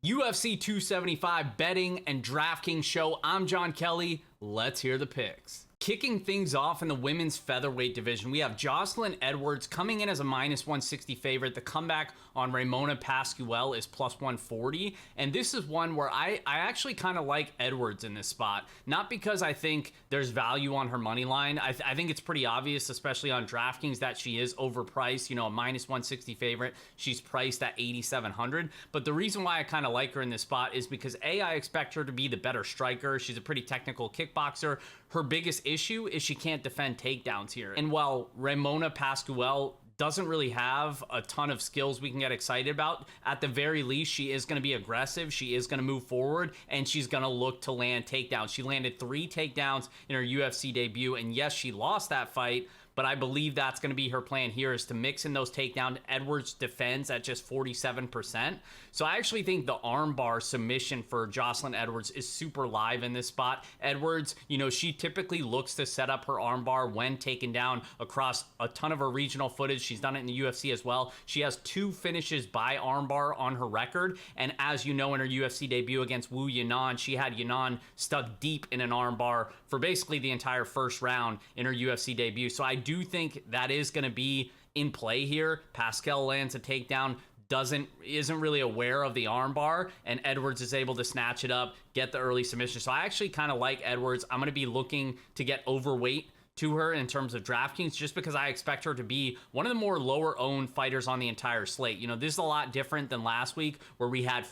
UFC 275 betting and DraftKings show. I'm Jon Kelly. Let's hear the picks. Kicking things off in the women's featherweight division, we have Jocelyn Edwards coming in as a -160 favorite. The comeback on Ramona Pascual is +140. And this is one where I actually kind of like Edwards in this spot. Not because I think there's value on her money line. I think it's pretty obvious, especially on DraftKings, that she is overpriced. You know, a -160 favorite. She's priced at 8,700. But the reason why I kind of like her in this spot is because I expect her to be the better striker. She's a pretty technical kickboxer. Her biggest issue is she can't defend takedowns here. And while Ramona Pascual doesn't really have a ton of skills we can get excited about, at the very least, she is going to be aggressive, she is going to move forward, and she's going to look to land takedowns. She landed 3 takedowns in her UFC debut, and yes, she lost that fight, but I believe that's going to be her plan here, is to mix in those takedowns. Edwards defends at just 47%. So I actually think the armbar submission for Jocelyn Edwards is super live in this spot. Edwards, you know, she typically looks to set up her armbar when taken down across a ton of her regional footage. She's done it in the UFC as well. She has 2 finishes by armbar on her record. And as you know, in her UFC debut against Wu Yanan, she had Yanan stuck deep in an armbar for basically the entire first round in her UFC debut. So I do think that is going to be in play here. Pascal lands a takedown, isn't really aware of the armbar, and Edwards is able to snatch it up, get the early submission. So I actually kind of like Edwards. I'm going to be looking to get overweight to her in terms of DraftKings, just because I expect her to be one of the more lower owned fighters on the entire slate. You know, this is a lot different than last week where we had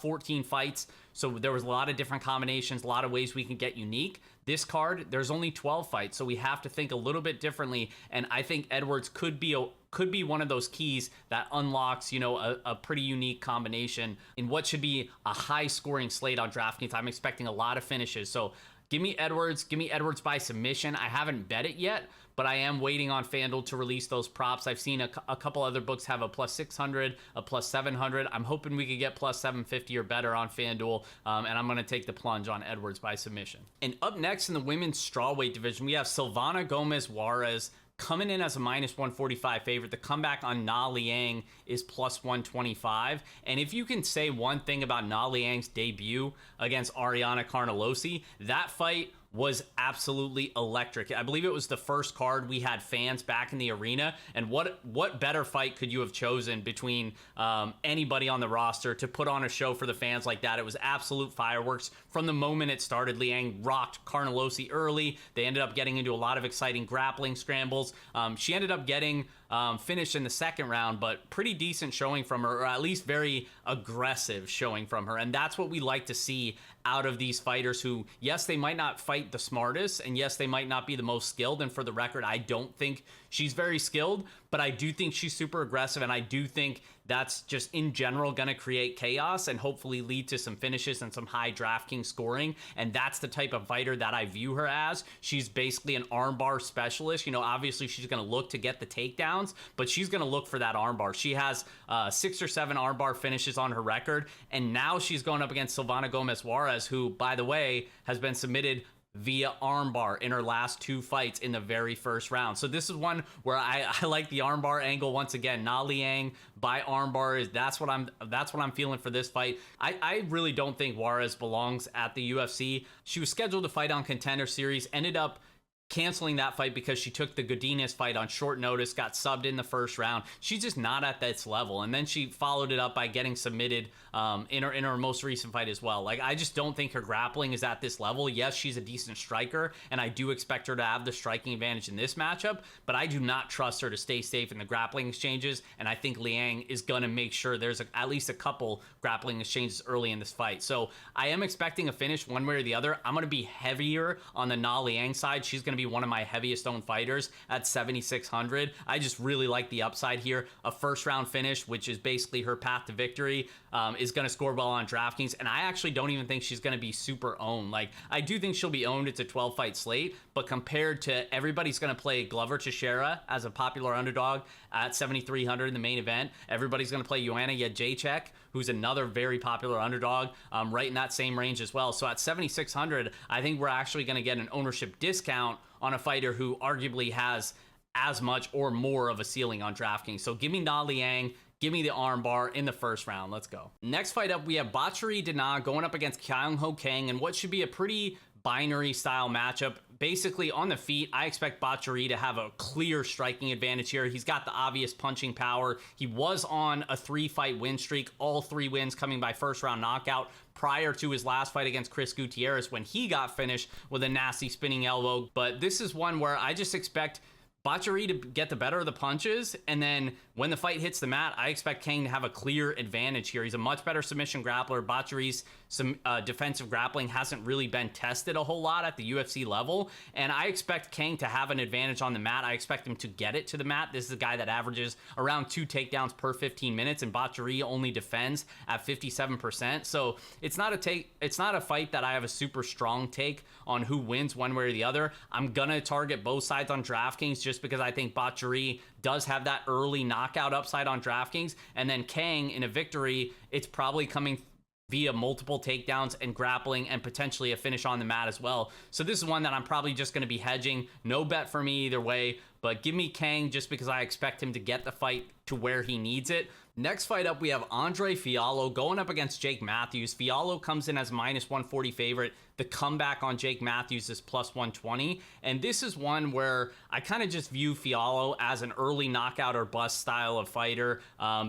14 fights. So there was a lot of different combinations, a lot of ways we can get unique. This card, there's only 12 fights, so we have to think a little bit differently. And I think Edwards could be one of those keys that unlocks, you know, a pretty unique combination in what should be a high scoring slate on DraftKings. I'm expecting a lot of finishes. So give me Edwards by submission. I haven't bet it yet, but I am waiting on FanDuel to release those props. I've seen a couple other books have a +600, a +700. I'm hoping we could get +750 or better on FanDuel, and I'm going to take the plunge on Edwards by submission. And up next in the women's strawweight division, we have Silvana Gomez Juarez coming in as a -145 favorite. The comeback on Na Liang is +125. And if you can say one thing about Na Liang's debut against Ariana Carnelosi, that fight was absolutely electric. I believe it was the first card we had fans back in the arena, and what better fight could you have chosen between anybody on the roster to put on a show for the fans like that? It was absolute fireworks from the moment it started. Liang rocked Carnelosi early. They ended up getting into a lot of exciting grappling scrambles. She ended up getting finished in the second round, but pretty decent showing from her, or at least very aggressive showing from her. And that's what we like to see out of these fighters who, yes, they might not fight the smartest, and yes, they might not be the most skilled. And for the record, I don't think she's very skilled, but I do think she's super aggressive, and I do think that's just in general going to create chaos and hopefully lead to some finishes and some high DraftKings scoring. And that's the type of fighter that I view her as. She's basically an armbar specialist. You know, obviously she's going to look to get the takedowns, but she's going to look for that armbar. She has 6 or 7 armbar finishes on her record, and now she's going up against Silvana Gomez Juarez, who, by the way, has been submitted via armbar in her last 2 fights in the very first round. So this is one where I like the armbar angle once again. Na Liang by armbar that's what I'm feeling for this fight. I really don't think Juarez belongs at the UFC. She was scheduled to fight on Contender Series, ended up canceling that fight because she took the Godinez fight on short notice, got subbed in the first round. She's just not at this level. And then she followed it up by getting submitted in her most recent fight as well. Like, I just don't think her grappling is at this level. Yes, she's a decent striker, and I do expect her to have the striking advantage in this matchup, but I do not trust her to stay safe in the grappling exchanges, and I think Liang is going to make sure there's at least a couple grappling exchanges early in this fight. So I am expecting a finish one way or the other. I'm going to be heavier on the Na Liang side. She's going to be one of my heaviest owned fighters at 7,600. I just really like the upside here. A first round finish, which is basically her path to victory, is going to score well on DraftKings. And I actually don't even think she's going to be super owned. Like, I do think she'll be owned. It's a 12 fight slate, but compared to everybody's going to play Glover Teixeira as a popular underdog at 7,300 in the main event. Everybody's going to play Joanna Jędrzejczyk, who's another very popular underdog, right in that same range as well. So at 7,600, I think we're actually going to get an ownership discount on a fighter who arguably has as much or more of a ceiling on DraftKings. So give me Na Liang, Give me the armbar in the first round. Let's go. Next fight up, we have Bachari Dana going up against Kyung Ho Kang, and what should be a pretty binary style matchup. Basically, on the feet, I expect Bachari to have a clear striking advantage here. He's got the obvious punching power. He was on a 3-fight win streak, all 3 wins coming by first round knockout prior to his last fight against Chris Gutierrez when he got finished with a nasty spinning elbow. But this is one where I just expect Bachari to get the better of the punches, and then when the fight hits the mat, I expect Kang to have a clear advantage here. He's a much better submission grappler. Bachari's defensive grappling hasn't really been tested a whole lot at the UFC level, and I expect Kang to have an advantage on the mat. I expect him to get it to the mat. This is a guy that averages around 2 takedowns per 15 minutes, and Bachari only defends at 57%. So it's not a fight that I have a super strong take on who wins one way or the other. I'm gonna target both sides on DraftKings just because I think Bachari does have that early knockout upside on DraftKings, and then Kang in a victory, it's probably coming via multiple takedowns and grappling and potentially a finish on the mat as well. So this is one that I'm probably just going to be hedging. No bet for me either way, but give me Kang just because I expect him to get the fight to where he needs it. Next fight up, we have Andre Fialho going up against Jake Matthews. Fialho comes in as -140 favorite. The comeback on Jake Matthews is +120. And this is one where I kind of just view Fialho as an early knockout or bust style of fighter.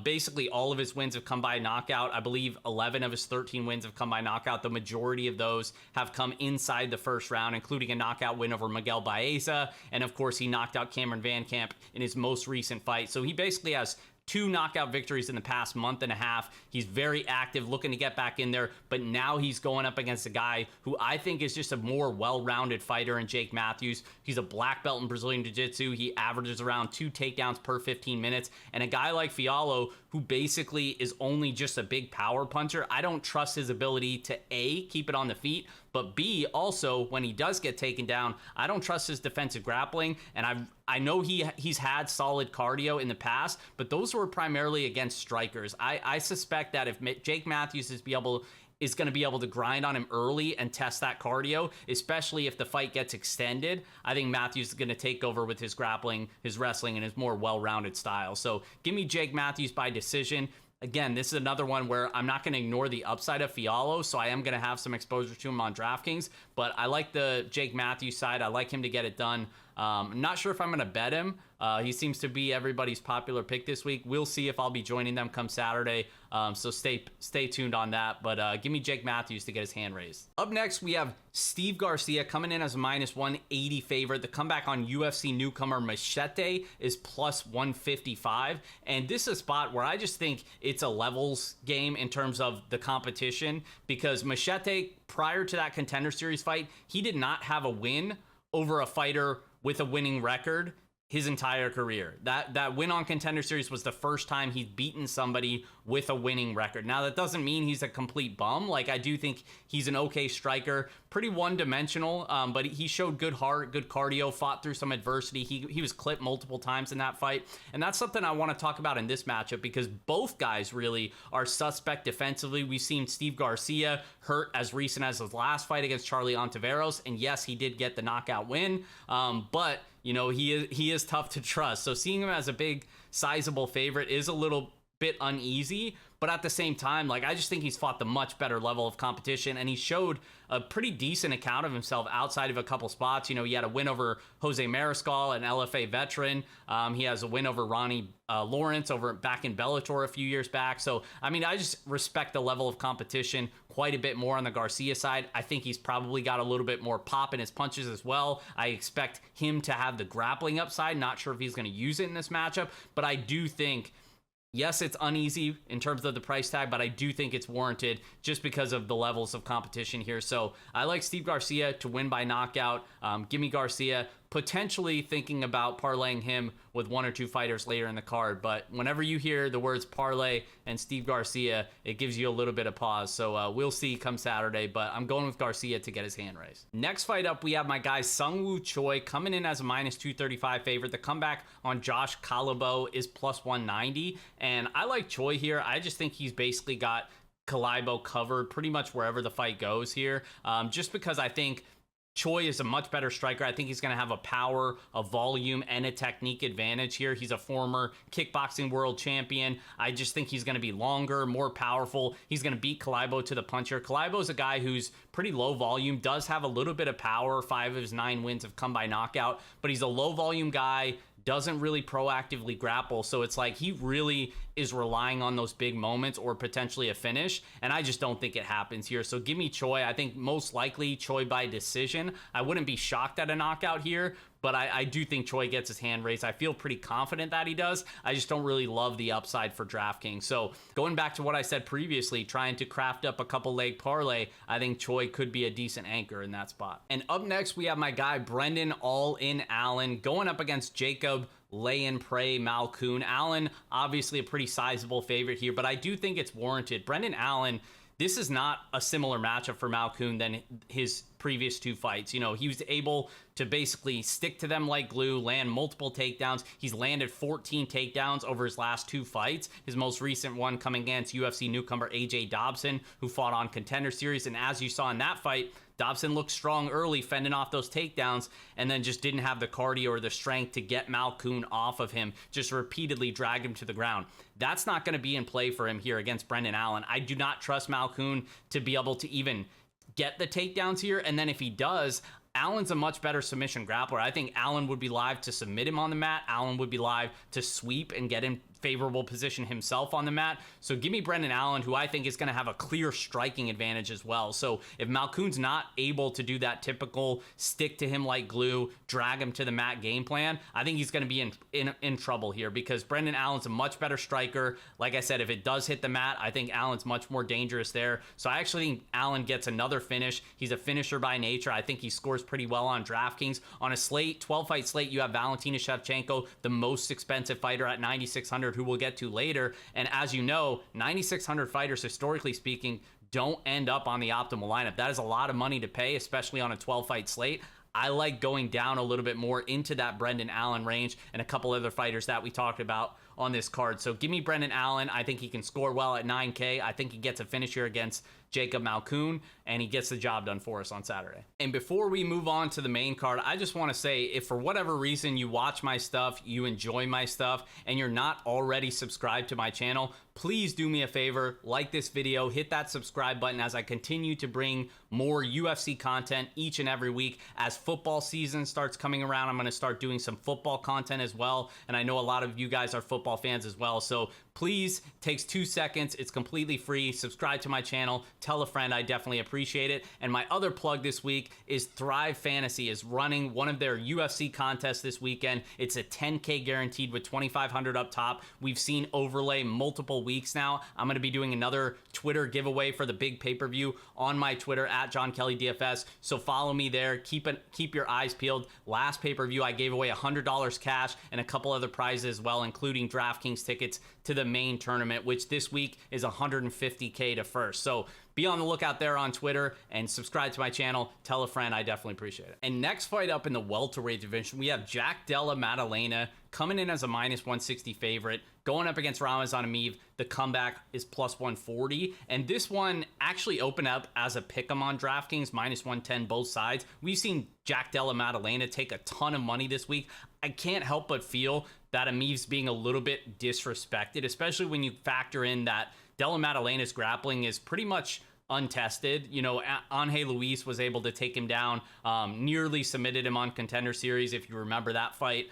Basically, all of his wins have come by knockout. I believe 11 of his 13 wins have come by knockout. The majority of those have come inside the first round, including a knockout win over Miguel Baeza. And of course, he knocked out Cameron Van Camp in his most recent fight. So he basically has 2 knockout victories in the past month and a half. He's very active, looking to get back in there, but now he's going up against a guy who I think is just a more well-rounded fighter in Jake Matthews. He's a black belt in Brazilian Jiu-Jitsu. He averages around 2 takedowns per 15 minutes, and a guy like Fialho, who basically is only just a big power puncher, I don't trust his ability to A, keep it on the feet, but B, also, when he does get taken down, I don't trust his defensive grappling, and I know he's had solid cardio in the past, but those were primarily against strikers. I suspect that if Jake Matthews is going to be able to grind on him early and test that cardio, especially if the fight gets extended, I think Matthews is going to take over with his grappling, his wrestling, and his more well-rounded style. So give me Jake Matthews by decision. Again, this is another one where I'm not going to ignore the upside of Fialho, so I am going to have some exposure to him on DraftKings, but I like the Jake Matthews side. I like him to get it done. I'm not sure if I'm going to bet him. He seems to be everybody's popular pick this week. We'll see if I'll be joining them come Saturday, so stay tuned on that, but give me Jake Matthews to get his hand raised. Up next, we have Steve Garcia coming in as a -180 favorite. The comeback on UFC newcomer Machete is +155, and this is a spot where I just think it's a levels game in terms of the competition, because Machete, prior to that Contender Series fight, he did not have a win over a fighter with a winning record his entire career. That win on Contender Series was the first time he's beaten somebody with a winning record. Now, that doesn't mean he's a complete bum. Like, I do think he's an okay striker, pretty one-dimensional, but he showed good heart, good cardio, fought through some adversity. He was clipped multiple times in that fight, and that's something I want to talk about in this matchup, because both guys really are suspect defensively. We've seen Steve Garcia hurt as recent as his last fight against Charlie Ontiveros, and yes, he did get the knockout win, but you know, he is tough to trust. So seeing him as a big, sizable favorite is a little bit uneasy, but at the same time, like, I just think he's fought the much better level of competition, and he showed a pretty decent account of himself outside of a couple spots. You know, he had a win over Jose Mariscal, an LFA veteran. He has a win over Ronnie Lawrence back in Bellator a few years back. So, I mean, I just respect the level of competition quite a bit more on the Garcia side. I think he's probably got a little bit more pop in his punches as well. I expect him to have the grappling upside. Not sure if he's going to use it in this matchup, but I do think, yes, it's uneasy in terms of the price tag, but I do think it's warranted just because of the levels of competition here. So I like Steve Garcia to win by knockout. Give me Garcia. Potentially thinking about parlaying him with 1 or 2 fighters later in the card, but whenever you hear the words parlay and Steve Garcia, it gives you a little bit of pause. So we'll see come Saturday, but I'm going with Garcia to get his hand raised. Next fight up, we have my guy Woo Choi coming in as a -235 favorite. The comeback on Josh Calabo is +190, and I like Choi here. I just think he's basically got Calabo covered pretty much wherever the fight goes here, just because I think Choi is a much better striker. I think he's going to have a power, a volume, and a technique advantage here. He's a former kickboxing world champion. I just think he's going to be longer, more powerful. He's going to beat Kalibo to the punch here. Kalibo is a guy who's pretty low volume, does have a little bit of power. 5 of his 9 wins have come by knockout, but he's a low volume guy, doesn't really proactively grapple. So it's like he really is relying on those big moments or potentially a finish. And I just don't think it happens here. So give me Choi. I think most likely Choi by decision. I wouldn't be shocked at a knockout here, but I do think Choi gets his hand raised. I feel pretty confident that he does. I just don't really love the upside for DraftKings. So going back to what I said previously, trying to craft up a couple leg parlay, I think Choi could be a decent anchor in that spot. And up next, we have my guy, Brendan All-In Allen, going up against Jacob Lay-In Prey Malkoun. Allen, obviously a pretty sizable favorite here, but I do think it's warranted. Brendan Allen, this is not a similar matchup for Malkoun than his previous 2 fights. You know, he was able to basically stick to them like glue, land multiple takedowns. He's landed 14 takedowns over his last 2 fights. His most recent one coming against UFC newcomer AJ Dobson, who fought on Contender Series. And as you saw in that fight, Dobson looked strong early, fending off those takedowns, and then just didn't have the cardio or the strength to get Malkoun off of him, just repeatedly dragged him to the ground. That's not going to be in play for him here against Brendan Allen. I do not trust Malkoun to be able to even get the takedowns here, and then if he does, Allen's a much better submission grappler. I think Allen would be live to submit him on the mat. Allen would be live to sweep and get in favorable position himself on the mat. So give me Brendan Allen, who I think is going to have a clear striking advantage as well. So if Malkoun's not able to do that typical stick to him like glue, drag him to the mat game plan, I think he's going to be in trouble here, because Brendan Allen's a much better striker. Like I said, if it does hit the mat, I think Allen's much more dangerous there. So I actually think Allen gets another finish. He's a finisher by nature. I think he scores pretty well on DraftKings. On a slate, 12-fight slate, you have Valentina Shevchenko, the most expensive fighter at 9,600, who we'll get to later. And as you know, 9,600 fighters, historically speaking, don't end up on the optimal lineup. That is a lot of money to pay, especially on a 12-fight slate. I like going down a little bit more into that Brendan Allen range and a couple other fighters that we talked about on this card. So give me Brendan Allen. I think he can score well at 9K. I think he gets a finish here against Jacob Malkoun, and he gets the job done for us on Saturday. And before we move on to the main card, I just want to say, if for whatever reason you watch my stuff, you enjoy my stuff, and you're not already subscribed to my channel, please do me a favor, like this video, hit that subscribe button as I continue to bring more UFC content each and every week. As football season starts coming around, I'm going to start doing some football content as well, and I know a lot of you guys are football fans as well, so please, takes 2 seconds, it's completely free, subscribe to my channel, tell a friend, I definitely appreciate it. And my other plug this week is Thrive Fantasy is running one of their UFC contests this weekend. It's a 10K guaranteed with 2,500 up top. We've seen overlay multiple weeks now. I'm going to be doing another Twitter giveaway for the big pay-per-view on my Twitter at Jon Kelly DFS. So follow me there. Keep your eyes peeled. Last pay-per-view, I gave away $100 cash and a couple other prizes as well, including DraftKings tickets to the main tournament, which this week is $150K to first. So be on the lookout there on Twitter and subscribe to my channel. Tell a friend, I definitely appreciate it. And next fight up in the welterweight division, we have Jack Della Maddalena coming in as a -160 favorite, going up against Ramazan Ameev. The comeback is +140. And this one actually opened up as a pick'em on DraftKings, -110 both sides. We've seen Jack Della Maddalena take a ton of money this week. I can't help but feel that Ameev's being a little bit disrespected, especially when you factor in that Della Maddalena's grappling is pretty much untested. You know, Angel Luis was able to take him down, nearly submitted him on Contender Series, if you remember that fight.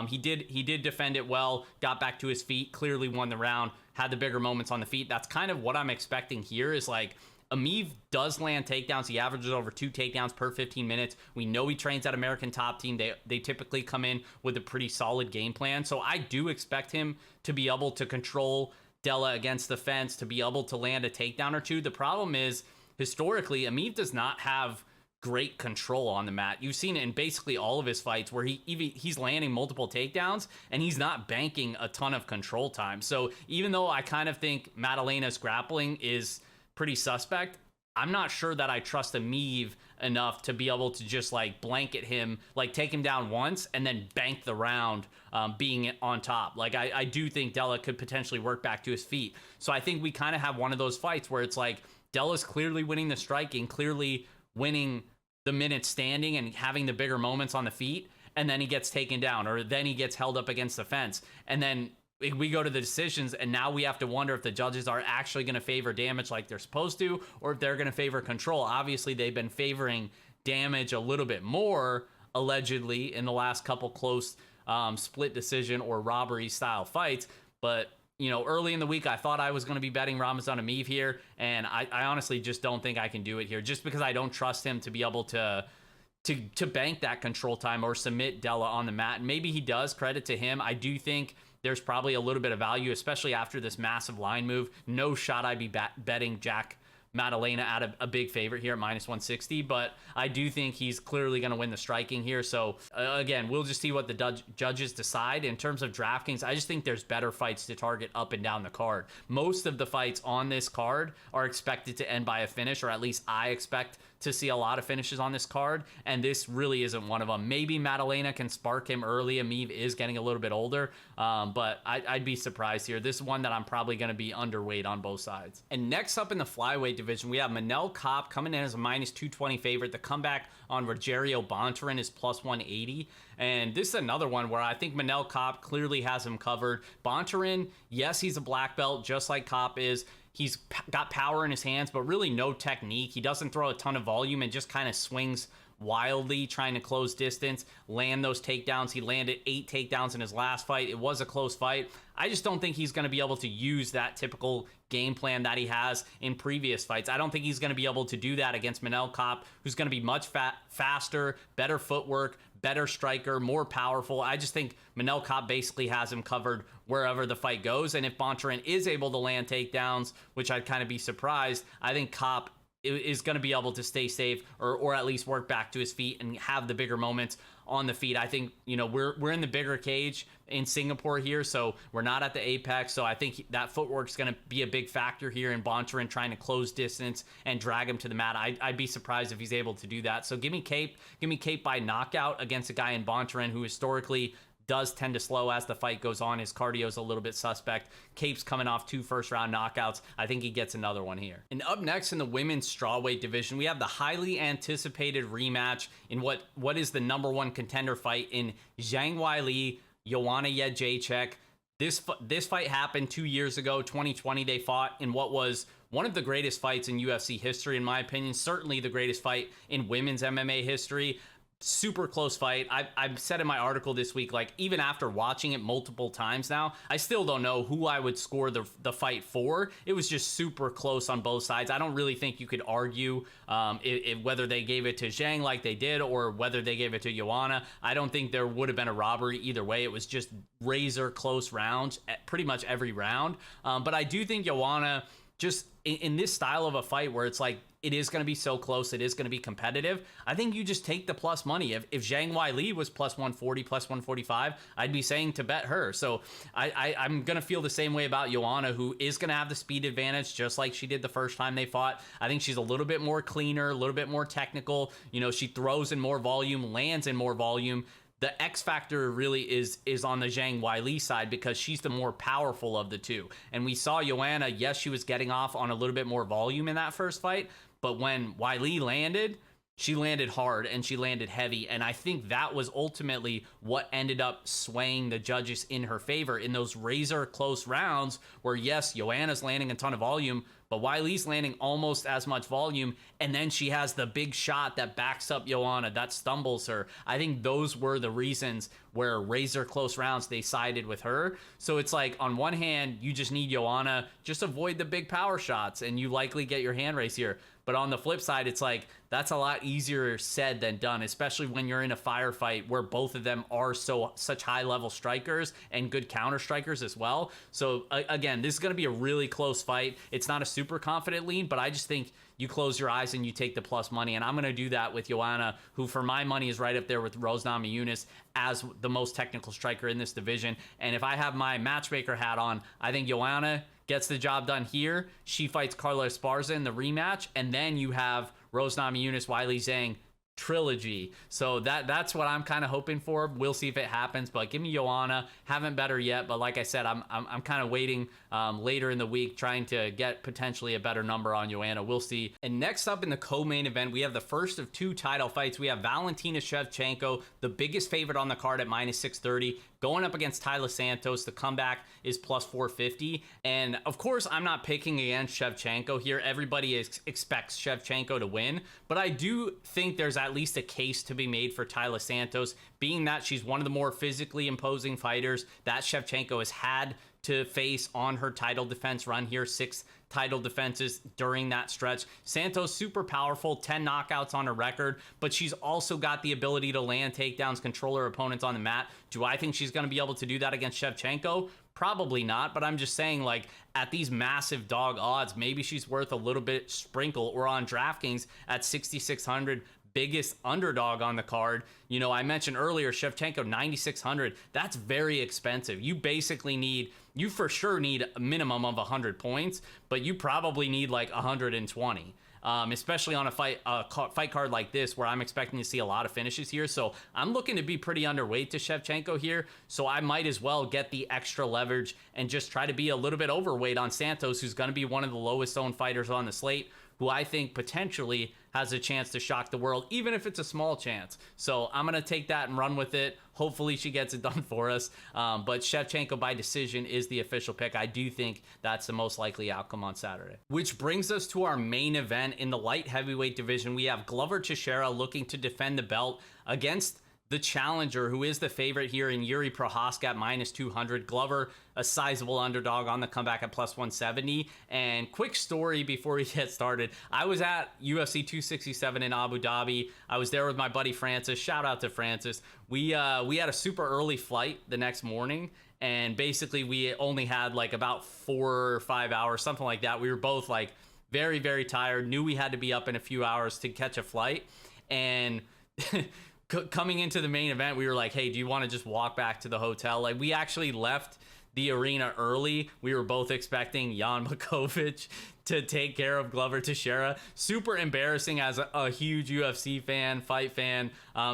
He did defend it well, got back to his feet, clearly won the round, had the bigger moments on the feet. That's kind of what I'm expecting here, is like, Ameev does land takedowns. He averages over 2 takedowns per 15 minutes. We know he trains at American Top Team. They typically come in with a pretty solid game plan. So I do expect him to be able to control Della against the fence, to be able to land a takedown or two. The problem is, historically, Ameev does not have great control on the mat. You've seen it in basically all of his fights where he's landing multiple takedowns and he's not banking a ton of control time. So even though I kind of think Maddalena's grappling is pretty suspect, I'm not sure that I trust Ameev enough to be able to just like blanket him, like take him down once and then bank the round being on top. Like I do think Della could potentially work back to his feet. So I think we kind of have one of those fights where it's like Della's clearly winning the striking, clearly winning the minutes standing and having the bigger moments on the feet, and then he gets taken down, or then he gets held up against the fence. And then we go to the decisions, and now we have to wonder if the judges are actually going to favor damage like they're supposed to, or if they're going to favor control. Obviously, they've been favoring damage a little bit more, allegedly, in the last couple close split decision or robbery style fights. But early in the week, I thought I was going to be betting Ramazan Ameev here, and I honestly just don't think I can do it here, just because I don't trust him to be able to bank that control time or submit Della on the mat. And maybe he does, credit to him. I do think there's probably a little bit of value, especially after this massive line move. No shot I'd be betting Jack Maddalena at a big favorite here at -160, but I do think he's clearly going to win the striking here. So again, we'll just see what the judges decide. In terms of DraftKings, I just think there's better fights to target up and down the card. Most of the fights on this card are expected to end by a finish, or at least I expect to see a lot of finishes on this card, and this really isn't one of them. Maybe Maddalena can spark him early. Ameev is getting a little bit older, but I'd be surprised here. This is one that I'm probably going to be underweight on both sides. And next up in the flyweight division, we have Kopp coming in as a -220 favorite. The comeback on Rogerio Bontorin is +180. And this is another one where I think Kopp clearly has him covered. Bontorin, yes, he's a black belt, just like Kopp is. He's got power in his hands, but really no technique. He doesn't throw a ton of volume and just kind of swings wildly, trying to close distance, land those takedowns. He landed 8 takedowns in his last fight. It was a close fight. I just don't think he's going to be able to use that typical game plan that he has in previous fights. I don't think he's going to be able to do that against Kopp, who's going to be much faster, better footwork, better striker, more powerful. I just think Kopp basically has him covered wherever the fight goes. And if Bontorin is able to land takedowns, which I'd kind of be surprised, I think Kopp is going to be able to stay safe, or at least work back to his feet and have the bigger moments on the feet. I think, we're in the bigger cage in Singapore here, so we're not at the apex. So I think that footwork is going to be a big factor here in Bontorin trying to close distance and drag him to the mat. I'd be surprised if he's able to do that. So give me Kopp by knockout against a guy in Bontorin who historically does tend to slow as the fight goes on. His cardio is a little bit suspect. Kopp's coming off 2 first-round knockouts. I think he gets another one here. And up next in the women's strawweight division, we have the highly anticipated rematch in what is the #1 contender fight in Zhang Weili, Joanna Jędrzejczyk. This fight happened 2 years ago, 2020. They fought in what was one of the greatest fights in UFC history, in my opinion. Certainly the greatest fight in women's MMA history. Super close fight. I've said in my article this week, like, even after watching it multiple times now, I still don't know who I would score the fight for. It was just super close on both sides. I don't really think you could argue whether they gave it to Zhang like they did or whether they gave it to Joanna. I don't think there would have been a robbery either way. It was just razor close rounds at pretty much every round. But I do think Joanna, just in this style of a fight where it's like, it is going to be so close, it is going to be competitive, I think you just take the plus money. If Zhang Weili was +140, +145, I'd be saying to bet her. So I'm going to feel the same way about Joanna, who is going to have the speed advantage, just like she did the first time they fought. I think she's a little bit more cleaner, a little bit more technical. She throws in more volume, lands in more volume. The X factor really is on the Zhang Weili side, because she's the more powerful of the two. And we saw Joanna, yes, she was getting off on a little bit more volume in that first fight, but when Weili landed, she landed hard and she landed heavy. And I think that was ultimately what ended up swaying the judges in her favor in those razor close rounds where, yes, Joanna's landing a ton of volume, but Weili's landing almost as much volume. And then she has the big shot that backs up Joanna, that stumbles her. I think those were the reasons where razor close rounds they sided with her. So it's like, on one hand, you just need Joanna, just avoid the big power shots and you likely get your hand race here. But on the flip side, it's like, that's a lot easier said than done, especially when you're in a firefight where both of them are such high-level strikers and good counter strikers as well. So again, this is going to be a really close fight. It's not a super confident lean, but I just think you close your eyes and you take the plus money. And I'm going to do that with Joanna, who for my money is right up there with Rose Namajunas as the most technical striker in this division. And if I have my matchmaker hat on, I think Joanna gets the job done here. She fights Carla Esparza in the rematch, and then you have Rose Namajunas, Weili Zhang trilogy. So that's what I'm kind of hoping for. We'll see if it happens, but give me Joanna. Haven't bet her yet, but like I said, I'm kind of waiting later in the week, trying to get potentially a better number on Joanna. We'll see. And next up in the co-main event, we have the first of 2 title fights. We have Valentina Shevchenko, the biggest favorite on the card at -630, going up against Taila Santos. The comeback is +450. And of course, I'm not picking against Shevchenko here. Everybody expects Shevchenko to win, but I do think there's at least a case to be made for Taila Santos, being that she's one of the more physically imposing fighters that Shevchenko has had to face on her title defense run here. 6 title defenses during that stretch. Santos, super powerful, 10 knockouts on her record, but she's also got the ability to land takedowns, control her opponents on the mat. Do I think she's going to be able to do that against Shevchenko? Probably not, but I'm just saying, like, at these massive dog odds, maybe she's worth a little bit sprinkle, or on DraftKings at 6,600, biggest underdog on the card. You know, I mentioned earlier, Shevchenko 9,600. That's very expensive. You for sure need a minimum of 100 points, but you probably need like 120. Especially on a fight card like this, where I'm expecting to see a lot of finishes here. So I'm looking to be pretty underweight to Shevchenko here. So I might as well get the extra leverage and just try to be a little bit overweight on Santos, who's going to be one of the lowest owned fighters on the slate, who I think potentially has a chance to shock the world, even if it's a small chance. So I'm going to take that and run with it. Hopefully she gets it done for us. But Shevchenko by decision is the official pick. I do think that's the most likely outcome on Saturday. Which brings us to our main event in the light heavyweight division. We have Glover Teixeira looking to defend the belt against the challenger, who is the favorite here in Yuri Prohaska at -200. Glover, a sizable underdog on the comeback at +170. And quick story before we get started, I was at UFC 267 in Abu Dhabi. I was there with my buddy Francis. Shout out to Francis. We had a super early flight the next morning, and basically we only had like about 4 or 5 hours, something like that. We were both like very, very tired, knew we had to be up in a few hours to catch a flight. And coming into the main event, we were like, hey, do you want to just walk back to the hotel? Like, we actually left the arena early. We were both expecting Jan Blachowicz to take care of Glover Teixeira. Super embarrassing as a huge UFC fan, fight fan,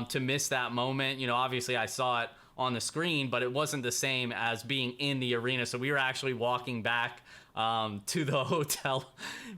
to miss that moment. You know, obviously I saw it on the screen, but it wasn't the same as being in the arena. So we were actually walking back to the hotel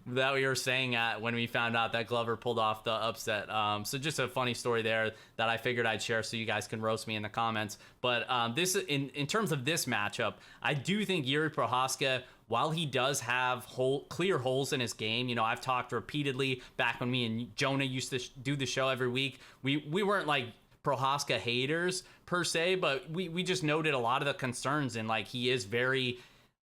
that we were staying at when we found out that Glover pulled off the upset. So just a funny story there that I figured I'd share so you guys can roast me in the comments. But this in terms of this matchup, I do think Yuri Prohaska, while he does have clear holes in his game, you know, I've talked repeatedly back when me and Jonah used to do the show every week. We weren't like Prohaska haters per se, but we just noted a lot of the concerns, and like, he is very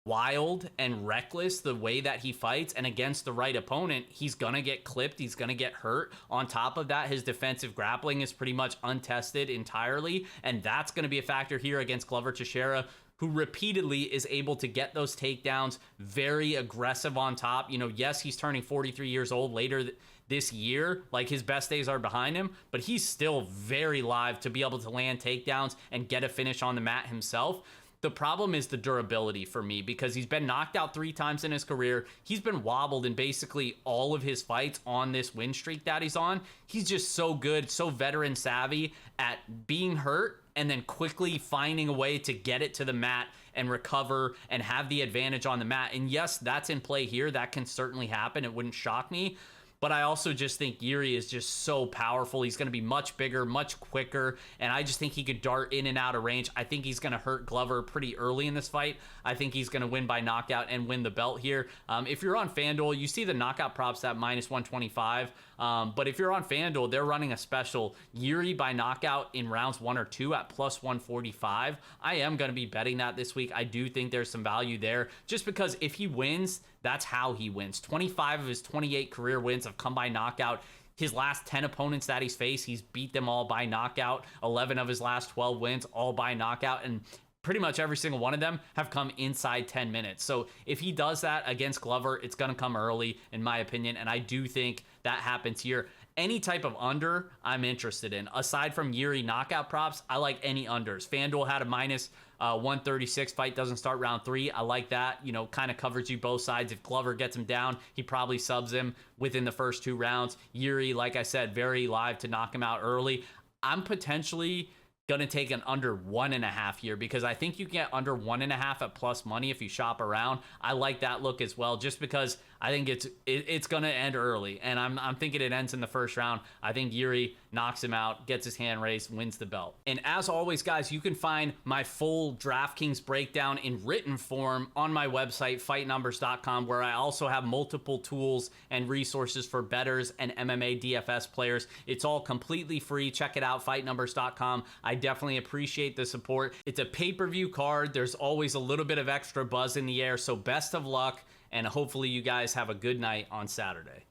wild and reckless the way that he fights, and against the right opponent, he's gonna get clipped, he's gonna get hurt. On top of that, his defensive grappling is pretty much untested entirely, and that's gonna be a factor here against Glover Teixeira, who repeatedly is able to get those takedowns, very aggressive on top. You know, yes, he's turning 43 years old later this year, like his best days are behind him, but he's still very live to be able to land takedowns and get a finish on the mat himself. The problem is the durability for me, because he's been knocked out 3 times in his career. He's been wobbled in basically all of his fights on this win streak that he's on. He's just so good, so veteran savvy at being hurt and then quickly finding a way to get it to the mat and recover and have the advantage on the mat. And yes, that's in play here. That can certainly happen. It wouldn't shock me. But I also just think Yuri is just so powerful. He's going to be much bigger, much quicker, and I just think he could dart in and out of range. I think he's going to hurt Glover pretty early in this fight. I think he's going to win by knockout and win the belt here. If you're on FanDuel, you see the knockout props at -125. But if you're on FanDuel, they're running a special Yuri by knockout in rounds 1 or 2 at +145. I am going to be betting that this week. I do think there's some value there, just because if he wins, that's how he wins. 25 of his 28 career wins have come by knockout. His last 10 opponents that he's faced, he's beat them all by knockout. 11 of his last 12 wins, all by knockout. And pretty much every single one of them have come inside 10 minutes. So if he does that against Glover, it's going to come early, in my opinion. And I do think that happens here. any type of under I'm interested in. Aside from Yuri knockout props, I like any unders. FanDuel had a minus 136. Fight doesn't start round 3. I like that. You know, kind of covers you both sides. If Glover gets him down, he probably subs him within the first 2 rounds. Yuri, like I said, very live to knock him out early. I'm potentially going to take an under 1.5 here because I think you can get under 1.5 at plus money if you shop around. I like that look as well, just because I think it's going to end early, and I'm thinking it ends in the first round. I think Yuri knocks him out, gets his hand raised, wins the belt. And as always, guys, you can find my full DraftKings breakdown in written form on my website, fightnumbers.com, where I also have multiple tools and resources for bettors and MMA DFS players. It's all completely free. Check it out, fightnumbers.com. I definitely appreciate the support. It's a pay-per-view card. There's always a little bit of extra buzz in the air, so best of luck. And hopefully you guys have a good night on Saturday.